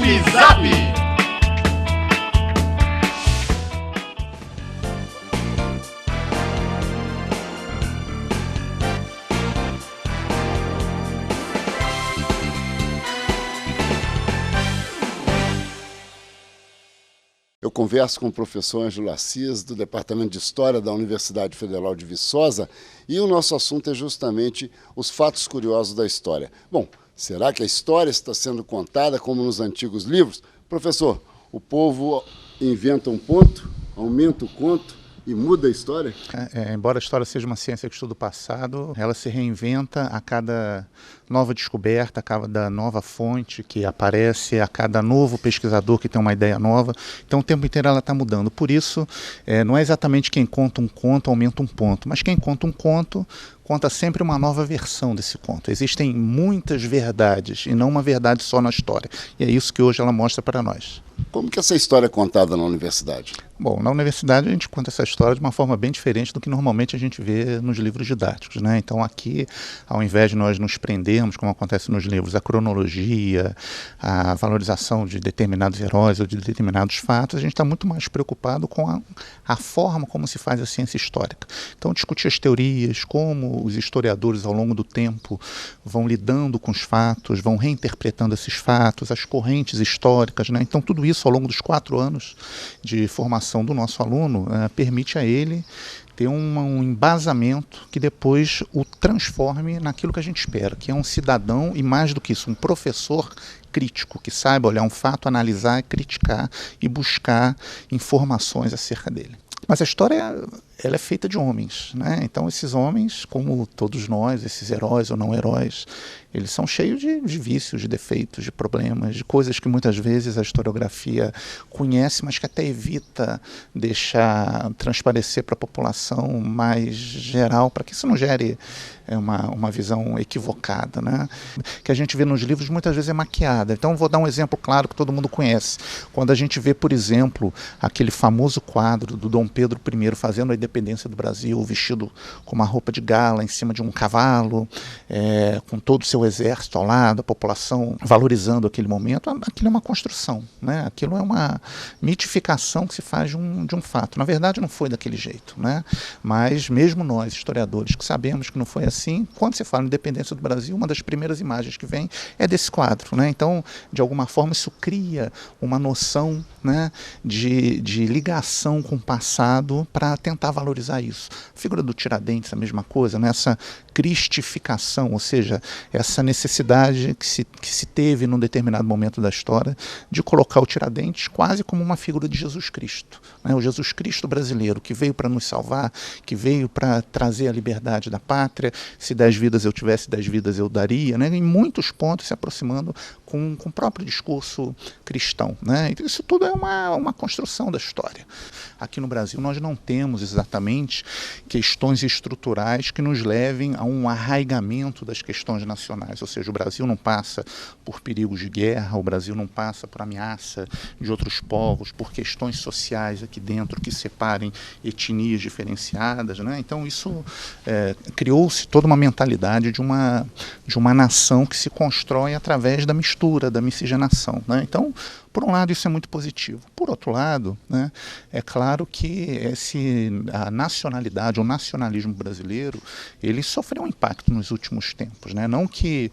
Zap! Eu converso com o professor Ângelo Assis, do Departamento de História da Universidade Federal de Viçosa, e o nosso assunto é justamente os fatos curiosos da história. Bom, será que a história está sendo contada como nos antigos livros? Professor, o povo inventa um ponto, aumenta o conto e muda a história? Embora a história seja uma ciência que estuda o passado, ela se reinventa a cada nova descoberta, a cada nova fonte que aparece, a cada novo pesquisador que tem uma ideia nova. Então o tempo inteiro ela está mudando. Por isso, não é exatamente quem conta um conto aumenta um ponto, mas quem conta um conto conta sempre uma nova versão desse conto. Existem muitas verdades e não uma verdade só na história. E é isso que hoje ela mostra para nós. Como que essa história é contada na universidade? Bom, na universidade a gente conta essa história de uma forma bem diferente do que normalmente a gente vê nos livros didáticos, né? Então aqui, ao invés de nós nos prendermos, como acontece nos livros, a cronologia, a valorização de determinados heróis ou de determinados fatos, a gente está muito mais preocupado com a forma como se faz a ciência histórica. Então discutir as teorias, como os historiadores ao longo do tempo vão lidando com os fatos, vão reinterpretando esses fatos, as correntes históricas, né? Então tudo isso ao longo dos 4 anos de formação do nosso aluno permite a ele ter um embasamento que depois o transforme naquilo que a gente espera, que é um cidadão e, mais do que isso, um professor crítico, que saiba olhar um fato, analisar, criticar e buscar informações acerca dele. Mas a história ela é feita de homens, né? Então esses homens, como todos nós, esses heróis ou não heróis, eles são cheios de vícios, de defeitos, de problemas, de coisas que muitas vezes a historiografia conhece, mas que até evita deixar transparecer para a população mais geral, para que isso não gere uma visão equivocada, né? Que a gente vê nos livros muitas vezes é maquiada. Então vou dar um exemplo claro que todo mundo conhece. Quando a gente vê, por exemplo, aquele famoso quadro do Dom Pedro I fazendo a independência do Brasil, vestido com uma roupa de gala em cima de um cavalo, com todo o seu exército ao lado, a população valorizando aquele momento, aquilo é uma construção, né? Aquilo é uma mitificação que se faz de um fato. Na verdade não foi daquele jeito, né? Mas mesmo nós, historiadores, que sabemos que não foi assim, quando se fala em independência do Brasil, uma das primeiras imagens que vem é desse quadro, né? Então, de alguma forma, isso cria uma noção, né, de ligação com o passado para tentar valorizar isso. A figura do Tiradentes, a mesma coisa, né? Essa cristificação, ou seja, essa necessidade que se teve num determinado momento da história de colocar o Tiradentes quase como uma figura de Jesus Cristo, né? O Jesus Cristo brasileiro, que veio para nos salvar, que veio para trazer a liberdade da pátria. Se 10 vidas eu tivesse, 10 vidas eu daria, né? Em muitos pontos se aproximando com o próprio discurso cristão, né? Então, isso tudo é uma construção da história. Aqui no Brasil nós não temos exatamente questões estruturais que nos levem a um arraigamento das questões nacionais, ou seja, o Brasil não passa por perigos de guerra, o Brasil não passa por ameaça de outros povos, por questões sociais aqui dentro que separem etnias diferenciadas, né? Então isso criou-se toda uma mentalidade de uma nação que se constrói através da mistura, da miscigenação, né? Então, por um lado, isso é muito positivo. Por outro lado, né, é claro que a nacionalidade, o nacionalismo brasileiro, ele sofreu um impacto nos últimos tempos, né? Não que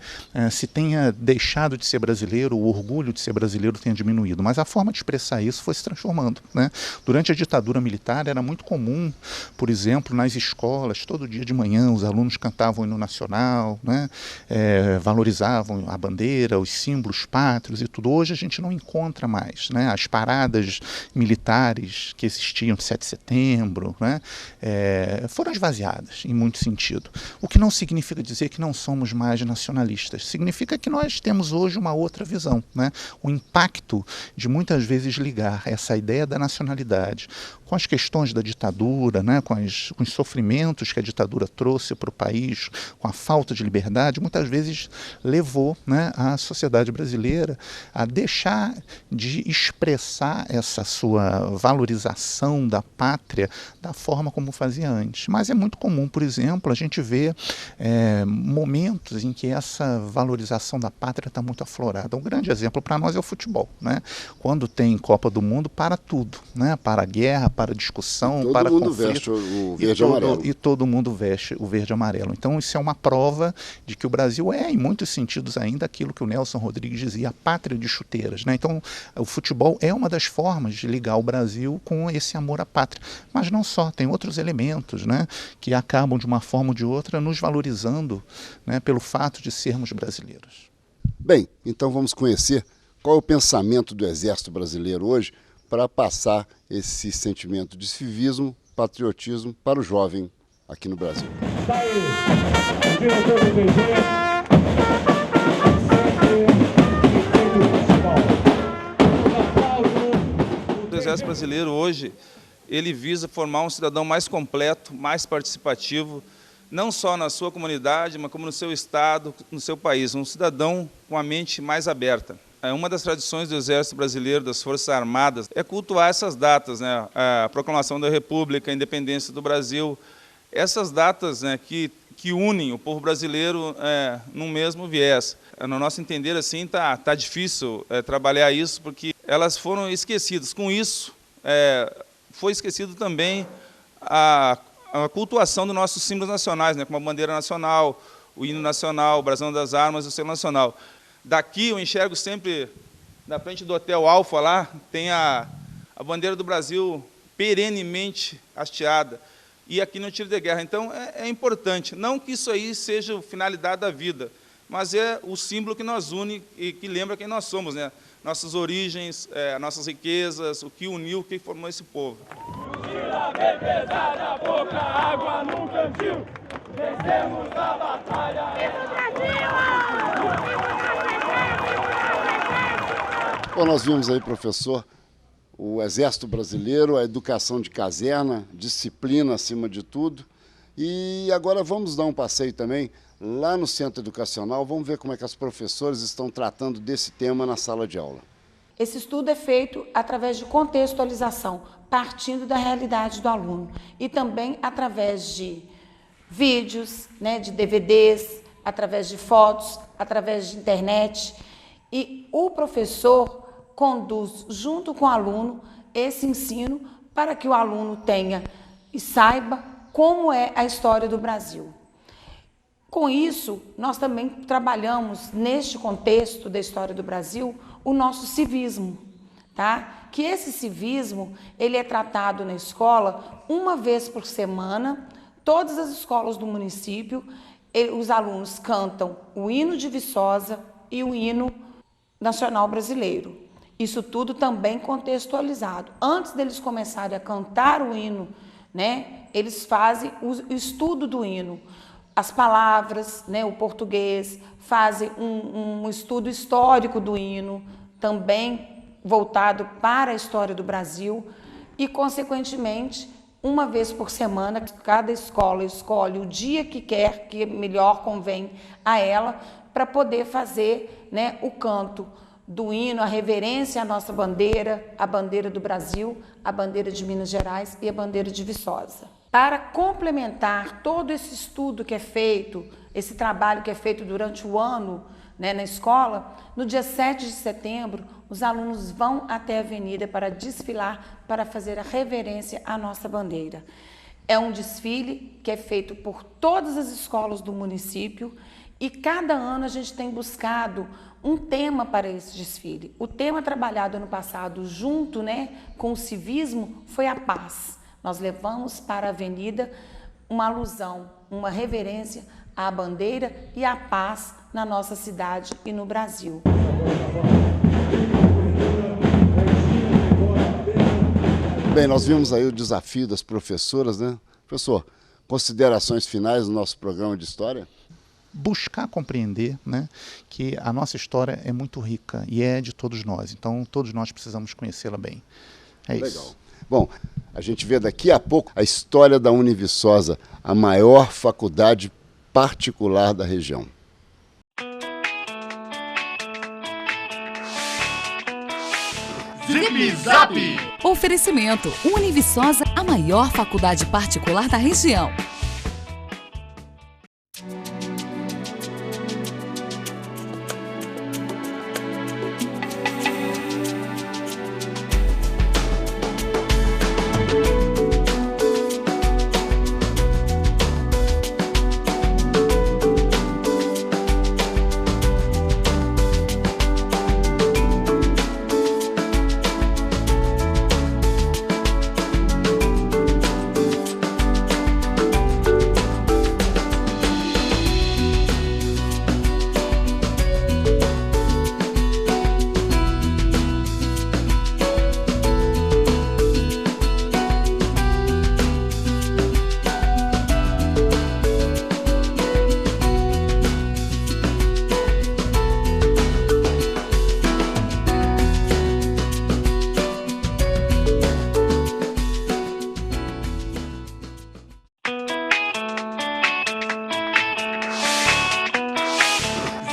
se tenha deixado de ser brasileiro, o orgulho de ser brasileiro tenha diminuído, mas a forma de expressar isso foi se transformando, né? Durante a ditadura militar era muito comum, por exemplo, nas escolas, todo dia de manhã os alunos cantavam o hino nacional, né? Valorizavam a bandeira, os símbolos pátrios e tudo. Hoje a gente não encontra mais, né? As paradas militares que existiam de 7 de setembro, né? Foram esvaziadas em muito sentido. O que não significa dizer que não somos mais nacionalistas. Significa que nós temos hoje uma outra visão, né? O impacto de muitas vezes ligar essa ideia da nacionalidade com as questões da ditadura, né, com os sofrimentos que a ditadura trouxe para o país, com a falta de liberdade, muitas vezes levou, né, a sociedade brasileira a deixar de expressar essa sua valorização da pátria da forma como fazia antes. Mas é muito comum, por exemplo, a gente ver momentos em que essa valorização da pátria está muito aflorada. Um grande exemplo para nós é o futebol, né? Quando tem Copa do Mundo, para tudo, né? Para a guerra, para a discussão, para conflito. Todo mundo veste o verde e amarelo. E todo mundo veste o verde e amarelo. Então isso é uma prova de que o Brasil é, em muitos sentidos ainda, aquilo que o Nelson Rodrigues dizia, a pátria de chuteiras, né? Então o futebol é uma das formas de ligar o Brasil com esse amor à pátria. Mas não só, tem outros elementos, né, que acabam de uma forma ou de outra nos valorizando, né, pelo fato de sermos brasileiros. Bem, então vamos conhecer qual é o pensamento do Exército Brasileiro hoje para passar esse sentimento de civismo, patriotismo para o jovem aqui no Brasil. Está aí, o diretor do DG. O Exército Brasileiro hoje, ele visa formar um cidadão mais completo, mais participativo, não só na sua comunidade, mas como no seu estado, no seu país, um cidadão com a mente mais aberta. Uma das tradições do Exército Brasileiro, das Forças Armadas, é cultuar essas datas, né? A proclamação da República, a independência do Brasil, essas datas, né, que unem o povo brasileiro num mesmo viés. No nosso entender, assim, tá difícil trabalhar isso, porque elas foram esquecidas. Com isso, foi esquecido também a cultuação dos nossos símbolos nacionais, né, como a bandeira nacional, o hino nacional, o brasão das armas e o selo nacional. Daqui eu enxergo sempre, na frente do Hotel Alfa, lá, tem a bandeira do Brasil perenemente hasteada, e aqui no tiro de guerra. Então, é importante, não que isso aí seja a finalidade da vida, mas é o símbolo que nos une e que lembra quem nós somos, né? Nossas origens, nossas riquezas, o que uniu, o que formou esse povo. Mochila bem pesada, pouca água no cantil, vencemos a batalha. Bom, nós vimos aí, professor, o Exército Brasileiro, a educação de caserna, disciplina acima de tudo. E agora vamos dar um passeio também lá no Centro Educacional, vamos ver como é que as professoras estão tratando desse tema na sala de aula. Esse estudo é feito através de contextualização, partindo da realidade do aluno, e também através de vídeos, né, de DVDs, através de fotos, através de internet. E o professor conduz, junto com o aluno, esse ensino para que o aluno tenha e saiba como é a história do Brasil. Com isso, nós também trabalhamos, neste contexto da história do Brasil, o nosso civismo, tá? Que esse civismo, ele é tratado na escola uma vez por semana, todas as escolas do município, os alunos cantam o hino de Viçosa e o hino nacional brasileiro. Isso tudo também contextualizado. Antes deles começarem a cantar o hino, né, eles fazem o estudo do hino, as palavras, né, o português, fazem um estudo histórico do hino, também voltado para a história do Brasil, e, consequentemente, uma vez por semana, cada escola escolhe o dia que quer, que melhor convém a ela, para poder fazer, né, o canto do hino, a reverência à nossa bandeira, a bandeira do Brasil, a bandeira de Minas Gerais e a bandeira de Viçosa. Para complementar todo esse estudo que é feito, esse trabalho que é feito durante o ano, né, na escola, no dia 7 de setembro, os alunos vão até a avenida para desfilar, para fazer a reverência à nossa bandeira. É um desfile que é feito por todas as escolas do município e cada ano a gente tem buscado um tema para esse desfile. O tema trabalhado ano passado junto, né, com o civismo foi a paz. Nós levamos para a avenida uma alusão, uma reverência à bandeira e à paz na nossa cidade e no Brasil. Bem, nós vimos aí o desafio das professoras, né? Professor, considerações finais do nosso programa de história? Buscar compreender, né, que a nossa história é muito rica e é de todos nós. Então, todos nós precisamos conhecê-la bem. É Legal. isso. Bom, a gente vê daqui a pouco a história da Univiçosa, a maior faculdade particular da região. Zip Zap! Oferecimento Univiçosa, a maior faculdade particular da região.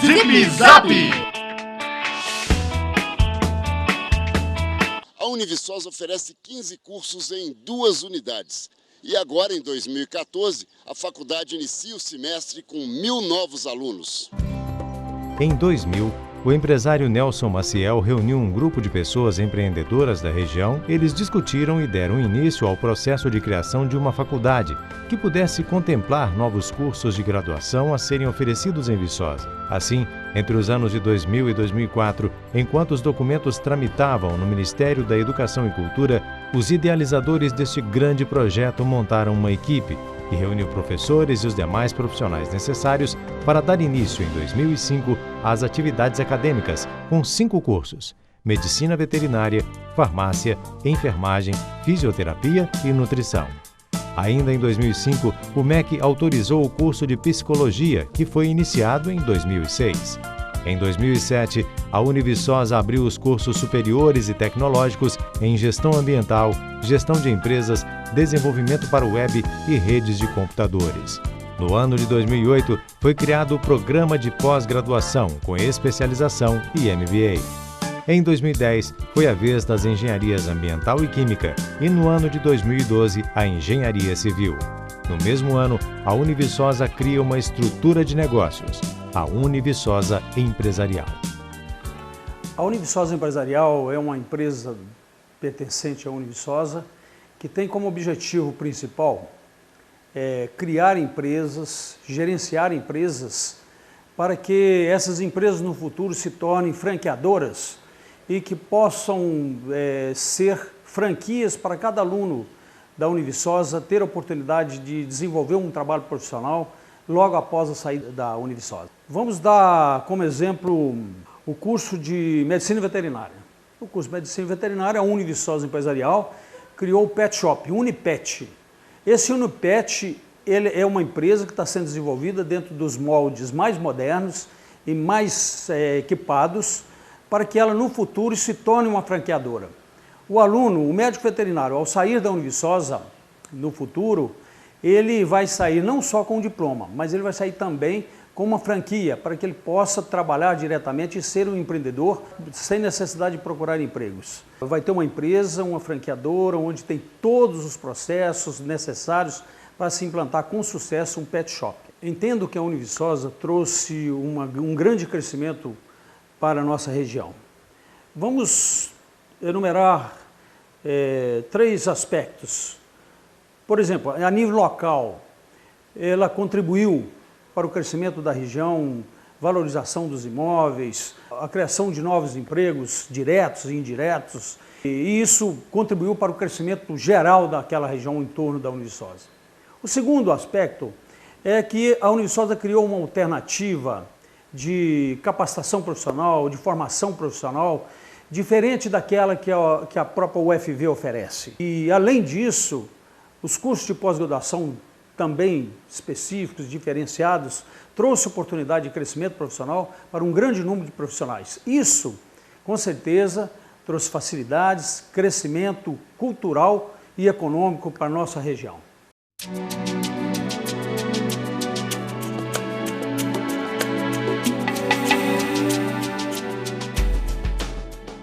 Zip Zap! A Univiçosa oferece 15 cursos em 2 unidades. E agora, em 2014, a faculdade inicia o semestre com 1.000 novos alunos. Em 2000, o empresário Nelson Maciel reuniu um grupo de pessoas empreendedoras da região. Eles discutiram e deram início ao processo de criação de uma faculdade que pudesse contemplar novos cursos de graduação a serem oferecidos em Viçosa. Assim, entre os anos de 2000 e 2004, enquanto os documentos tramitavam no Ministério da Educação e Cultura, os idealizadores deste grande projeto montaram uma equipe que reuniu professores e os demais profissionais necessários para dar início, em 2005, às atividades acadêmicas, com 5 cursos: Medicina Veterinária, Farmácia, Enfermagem, Fisioterapia e Nutrição. Ainda em 2005, o MEC autorizou o curso de Psicologia, que foi iniciado em 2006. Em 2007, a Univiçosa abriu os cursos superiores e tecnológicos em Gestão Ambiental, Gestão de Empresas, Desenvolvimento para o Web e Redes de Computadores. No ano de 2008, foi criado o Programa de Pós-Graduação com especialização e MBA. Em 2010, foi a vez das Engenharias Ambiental e Química e no ano de 2012, a Engenharia Civil. No mesmo ano, a Univiçosa cria uma estrutura de negócios, a Univiçosa Empresarial. A Univiçosa Empresarial é uma empresa pertencente à Univiçosa que tem como objetivo principal criar empresas, gerenciar empresas, para que essas empresas no futuro se tornem franqueadoras e que possam ser franquias para cada aluno da Univiçosa ter a oportunidade de desenvolver um trabalho profissional logo após a saída da Univiçosa. Vamos dar como exemplo o curso de Medicina Veterinária. O curso de Medicina Veterinária, a Univiçosa Empresarial criou o Pet Shop, Unipet. Esse Unipet ele é uma empresa que está sendo desenvolvida dentro dos moldes mais modernos e mais equipados para que ela no futuro se torne uma franqueadora. O aluno, o médico veterinário, ao sair da Univiçosa no futuro, ele vai sair não só com o diploma, mas ele vai sair também com uma franquia para que ele possa trabalhar diretamente e ser um empreendedor sem necessidade de procurar empregos. Vai ter uma empresa, uma franqueadora, onde tem todos os processos necessários para se implantar com sucesso um pet shop. Entendo que a Univiçosa trouxe um grande crescimento para a nossa região. Vamos enumerar 3 aspectos. Por exemplo, a nível local, ela contribuiu para o crescimento da região, valorização dos imóveis, a criação de novos empregos diretos e indiretos, e isso contribuiu para o crescimento geral daquela região em torno da Univiçosa. O segundo aspecto é que a Univiçosa criou uma alternativa de capacitação profissional, de formação profissional, diferente daquela que a própria UFV oferece. E, além disso, os cursos de pós-graduação também específicos, diferenciados, trouxe oportunidade de crescimento profissional para um grande número de profissionais. Isso, com certeza, trouxe facilidades, crescimento cultural e econômico para a nossa região.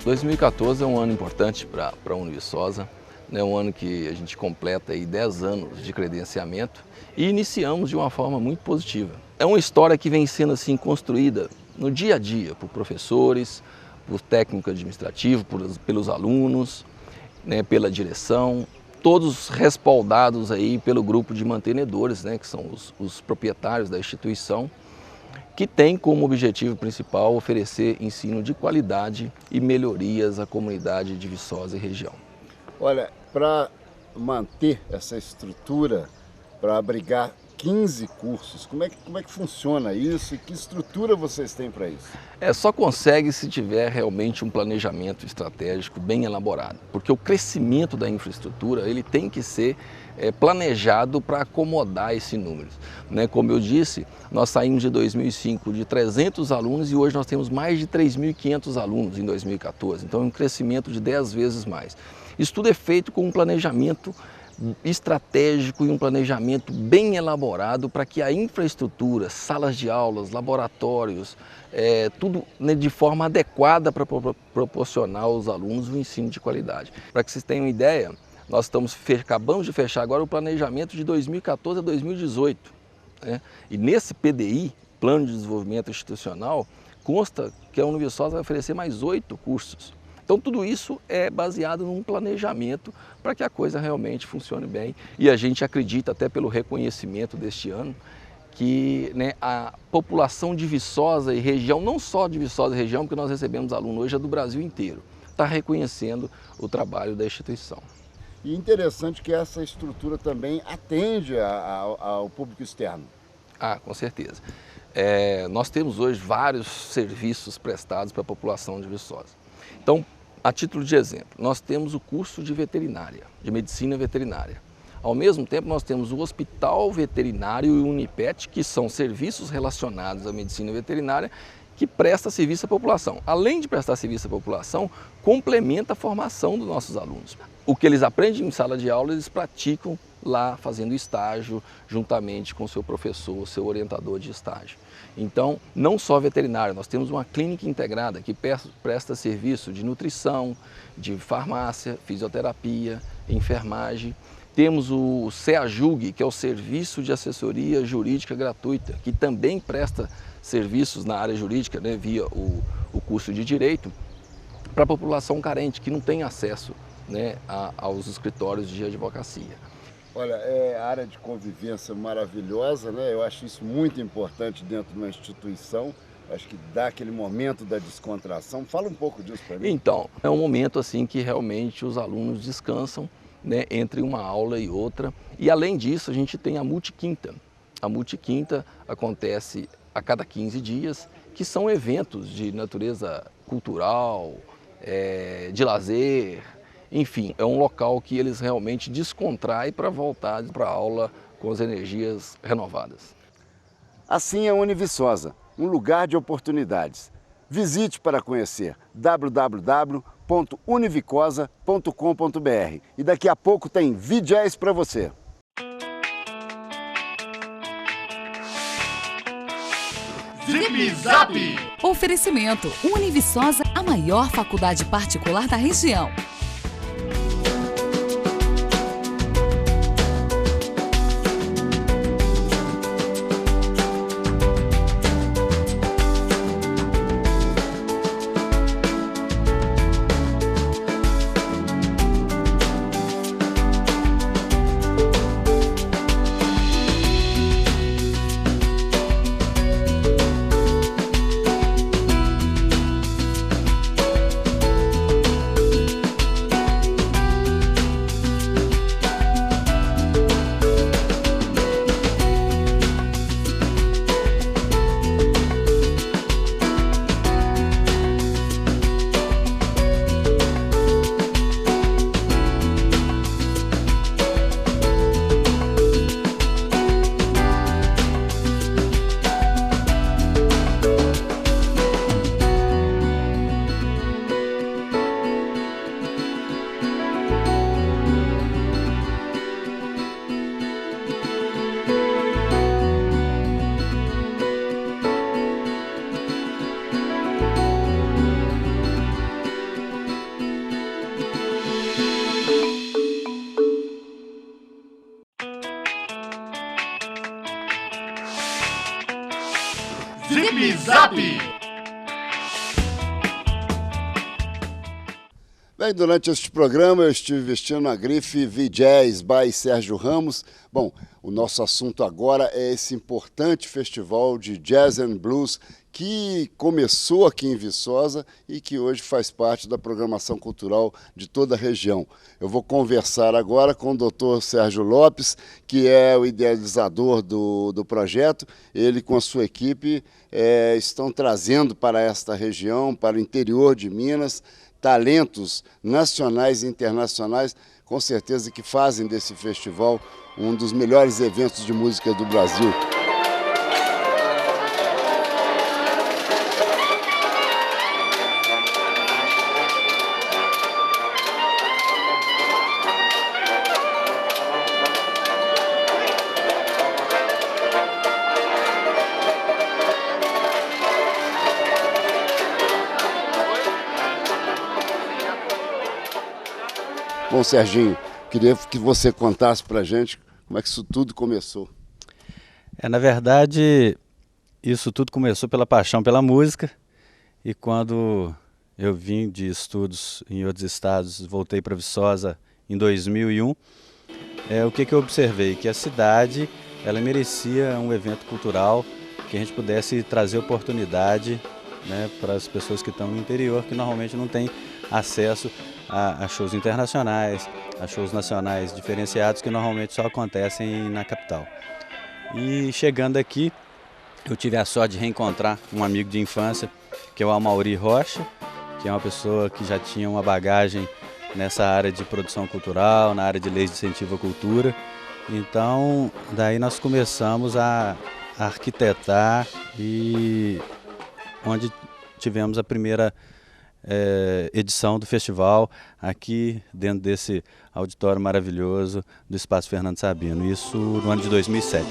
2014 é um ano importante para a Univiçosa, né? Um ano que a gente completa aí 10 anos de credenciamento e iniciamos de uma forma muito positiva. É uma história que vem sendo assim construída no dia a dia por professores, por técnico administrativo, pelos alunos, né? Pela direção, todos respaldados aí pelo grupo de mantenedores, né? Que são os proprietários da instituição, que tem como objetivo principal oferecer ensino de qualidade e melhorias à comunidade de Viçosa e região. Olha, para manter essa estrutura, para abrigar 15 cursos, como é que funciona isso e que estrutura vocês têm para isso? Só consegue se tiver realmente um planejamento estratégico bem elaborado, porque o crescimento da infraestrutura ele tem que ser planejado para acomodar esse número, né? Como eu disse, nós saímos de 2005 de 300 alunos e hoje nós temos mais de 3.500 alunos em 2014, então é um crescimento de 10 vezes mais. Isso tudo é feito com um planejamento estratégico e um planejamento bem elaborado para que a infraestrutura, salas de aulas, laboratórios, tudo, né, de forma adequada para proporcionar aos alunos um ensino de qualidade. Para que vocês tenham uma ideia, nós acabamos de fechar agora o planejamento de 2014 a 2018. Né? E nesse PDI, Plano de Desenvolvimento Institucional, consta que a Univiçosa vai oferecer mais 8 cursos. Então tudo isso é baseado num planejamento para que a coisa realmente funcione bem. E a gente acredita, até pelo reconhecimento deste ano, que, né, a população de Viçosa e região, não só de Viçosa e região, porque nós recebemos alunos hoje do Brasil inteiro, está reconhecendo o trabalho da instituição. E interessante que essa estrutura também atende ao público externo. Ah, com certeza. Nós temos hoje vários serviços prestados para a população de Viçosa. Então, a título de exemplo, nós temos o curso de veterinária, de medicina veterinária. Ao mesmo tempo, nós temos o Hospital Veterinário e o Unipet, que são serviços relacionados à medicina veterinária, que presta serviço à população. Além de prestar serviço à população, complementa a formação dos nossos alunos. O que eles aprendem em sala de aula, eles praticam lá fazendo estágio, juntamente com o seu professor, seu orientador de estágio. Então, não só veterinário, nós temos uma clínica integrada que presta serviço de nutrição, de farmácia, fisioterapia, enfermagem. Temos o SEAJUG, que é o Serviço de Assessoria Jurídica Gratuita, que também presta serviços na área jurídica, né, via o curso de Direito, para a população carente, que não tem acesso, né, aos escritórios de advocacia. Olha, a área de convivência maravilhosa, né? Eu acho isso muito importante dentro de uma instituição. Acho que dá aquele momento da descontração. Fala um pouco disso para mim. Então, é um momento assim que realmente os alunos descansam, né, entre uma aula e outra. E além disso, a gente tem a Multiquinta. A Multiquinta acontece a cada 15 dias, que são eventos de natureza cultural, de lazer. Enfim, é um local que eles realmente descontraem para voltar para a aula com as energias renovadas. Assim é a Univiçosa, um lugar de oportunidades. Visite para conhecer www.univicosa.com.br e daqui a pouco tem VJs para você. Zip Zap! Oferecimento Univiçosa, a maior faculdade particular da região. Zip Zap! Bem, durante este programa eu estive vestindo a grife V-Jazz by Sérgio Ramos. Bom, o nosso assunto agora é esse importante festival de Jazz and Blues que começou aqui em Viçosa e que hoje faz parte da programação cultural de toda a região. Eu vou conversar agora com o Dr. Sérgio Lopes, que é o idealizador do projeto. Ele com a sua equipe estão trazendo para esta região, para o interior de Minas, talentos nacionais e internacionais, com certeza que fazem desse festival um dos melhores eventos de música do Brasil. Bom, Serginho, queria que você contasse para a gente como é que isso tudo começou. Na verdade, isso tudo começou pela paixão pela música, e quando eu vim de estudos em outros estados, voltei para Viçosa em 2001, o que eu observei? Que a cidade ela merecia um evento cultural que a gente pudesse trazer oportunidade, né, para as pessoas que estão no interior, que normalmente não têm acesso a shows internacionais, a shows nacionais diferenciados que normalmente só acontecem na capital. E chegando aqui, eu tive a sorte de reencontrar um amigo de infância, que é o Amaury Rocha, que é uma pessoa que já tinha uma bagagem nessa área de produção cultural, na área de leis de incentivo à cultura. Então, daí nós começamos a arquitetar, e onde tivemos a primeira edição do festival aqui dentro desse auditório maravilhoso do Espaço Fernando Sabino, isso no ano de 2007.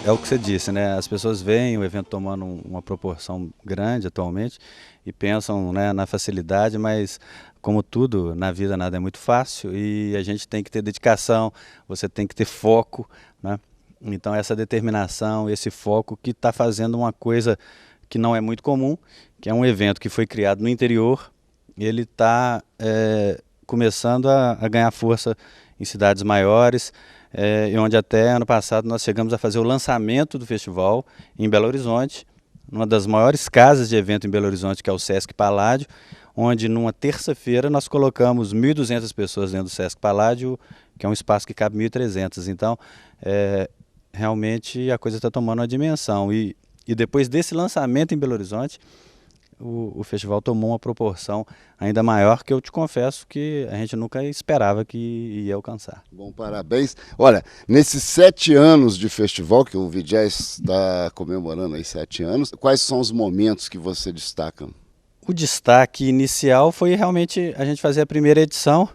É o que você disse, né? As pessoas veem o evento tomando uma proporção grande atualmente e pensam, né, na facilidade, mas como tudo na vida, nada é muito fácil e a gente tem que ter dedicação, você tem que ter foco, né? Então essa determinação, esse foco que está fazendo uma coisa que não é muito comum, que é um evento que foi criado no interior, ele está começando a ganhar força em cidades maiores, e onde até ano passado nós chegamos a fazer o lançamento do festival em Belo Horizonte, numa das maiores casas de evento em Belo Horizonte, que é o Sesc Paládio, onde numa terça-feira nós colocamos 1.200 pessoas dentro do Sesc Paládio, que é um espaço que cabe 1.300. Então, realmente a coisa está tomando uma dimensão. E depois desse lançamento em Belo Horizonte, o festival tomou uma proporção ainda maior, que eu te confesso que a gente nunca esperava que ia alcançar. Bom, parabéns. Olha, nesses 7 anos de festival, que o V-Jazz está comemorando aí 7 anos, quais são os momentos que você destaca? O destaque inicial foi realmente a gente fazer a primeira edição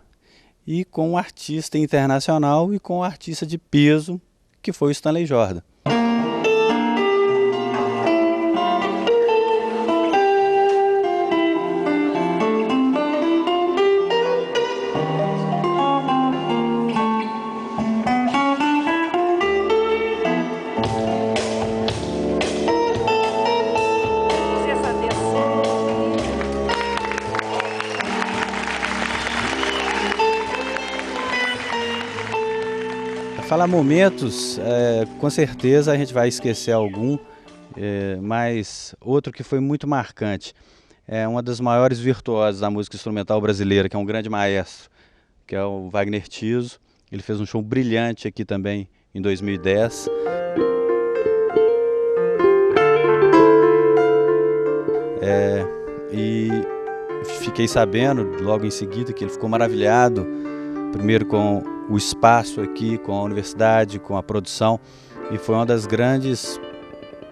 e com um artista internacional e com um artista de peso, que foi o Stanley Jordan. Falar momentos, com certeza a gente vai esquecer algum, mas outro que foi muito marcante, é uma das maiores virtuosas da música instrumental brasileira, que é um grande maestro, que é o Wagner Tiso. Ele fez um show brilhante aqui também em 2010. E fiquei sabendo logo em seguida que ele ficou maravilhado, primeiro com o espaço aqui, com a universidade, com a produção, e foi uma das grandes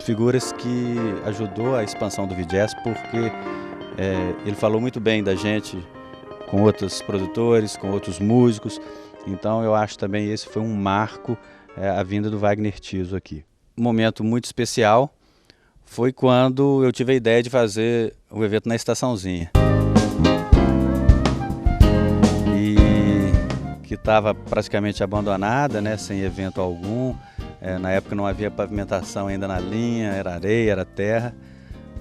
figuras que ajudou a expansão do V-Jazz, porque ele falou muito bem da gente com outros produtores, com outros músicos. Então eu acho também esse foi um marco, a vinda do Wagner Tiso aqui. Um momento muito especial foi quando eu tive a ideia de fazer o evento na Estaçãozinha. Que estava praticamente abandonada, né, sem evento algum. Na época não havia pavimentação ainda na linha, era areia, era terra,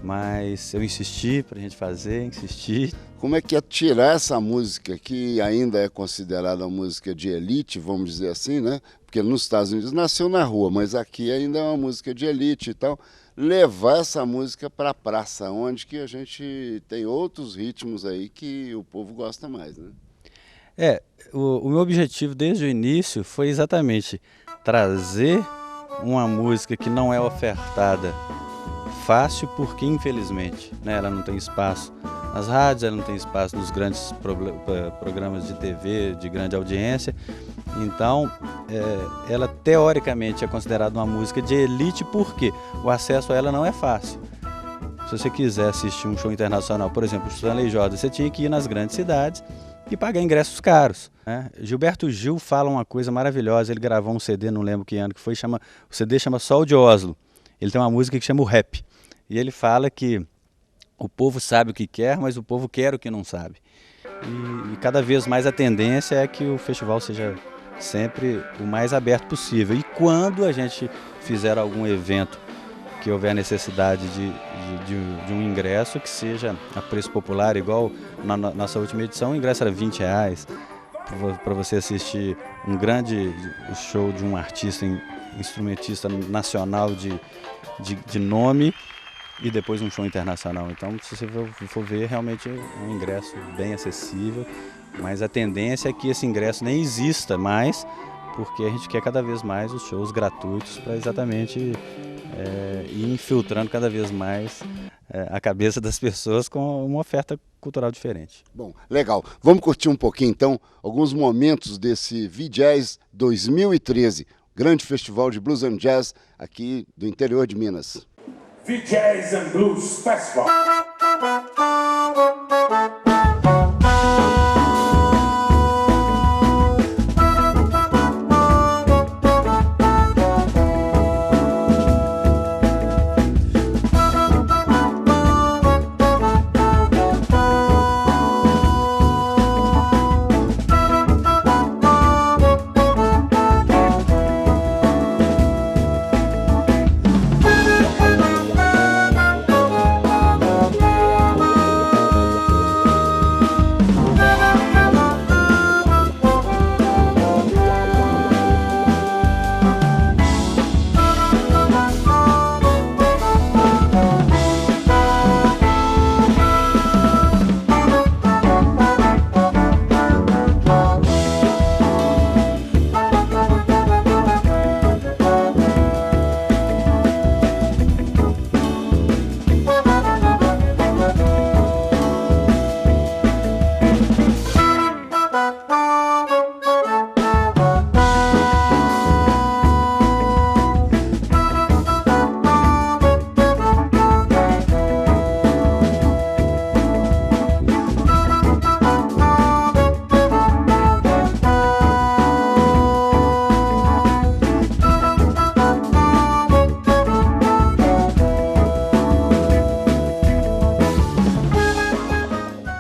mas eu insisti para a gente fazer, insisti. Como é que é tirar essa música, que ainda é considerada uma música de elite, vamos dizer assim, né? Porque nos Estados Unidos nasceu na rua, mas aqui ainda é uma música de elite e tal, levar essa música para a praça, onde que a gente tem outros ritmos aí que o povo gosta mais, né? O meu objetivo desde o início foi exatamente trazer uma música que não é ofertada fácil, porque infelizmente, né, ela não tem espaço nas rádios, ela não tem espaço nos grandes programas de TV de grande audiência. Então, ela teoricamente é considerada uma música de elite porque o acesso a ela não é fácil. Se você quiser assistir um show internacional, por exemplo, o Stanley Jordan, você tinha que ir nas grandes cidades e pagar ingressos caros, né? Gilberto Gil fala uma coisa maravilhosa, ele gravou um CD, não lembro que ano que foi, o CD chama Sol de Oslo. Ele tem uma música que chama o Rap. E ele fala que o povo sabe o que quer, mas o povo quer o que não sabe. E cada vez mais a tendência é que o festival seja sempre o mais aberto possível. E quando a gente fizer algum evento que houver necessidade de um ingresso, que seja a preço popular, igual na nossa última edição, o ingresso era R$20 para você assistir um grande show de um artista, instrumentista nacional de nome, e depois um show internacional. Então, se você for ver, realmente é um ingresso bem acessível, mas a tendência é que esse ingresso nem exista mais, porque a gente quer cada vez mais os shows gratuitos para exatamente ir infiltrando cada vez mais a cabeça das pessoas com uma oferta cultural diferente. Bom, legal. Vamos curtir um pouquinho, então, alguns momentos desse V-Jazz 2013, grande festival de blues and jazz aqui do interior de Minas. V-Jazz and Blues Festival.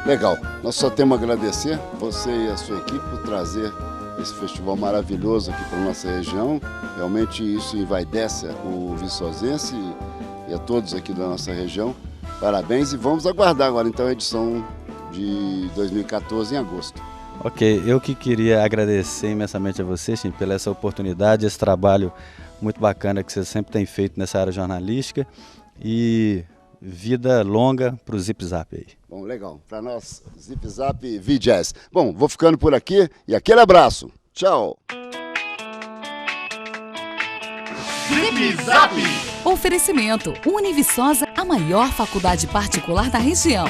Legal, nós só temos a agradecer você e a sua equipe por trazer esse festival maravilhoso aqui para a nossa região. Realmente isso envaidece o viçosense e a todos aqui da nossa região. Parabéns, e vamos aguardar agora então a edição de 2014 em agosto. Ok, eu que queria agradecer imensamente a você, Chico, pela essa oportunidade, esse trabalho muito bacana que você sempre tem feito nessa área jornalística, e vida longa para o Zip Zap aí. Bom, legal. Para nós, Zip Zap V-Jazz. Bom, vou ficando por aqui e aquele abraço. Tchau. Zip Zap. Oferecimento Univiçosa, a maior faculdade particular da região.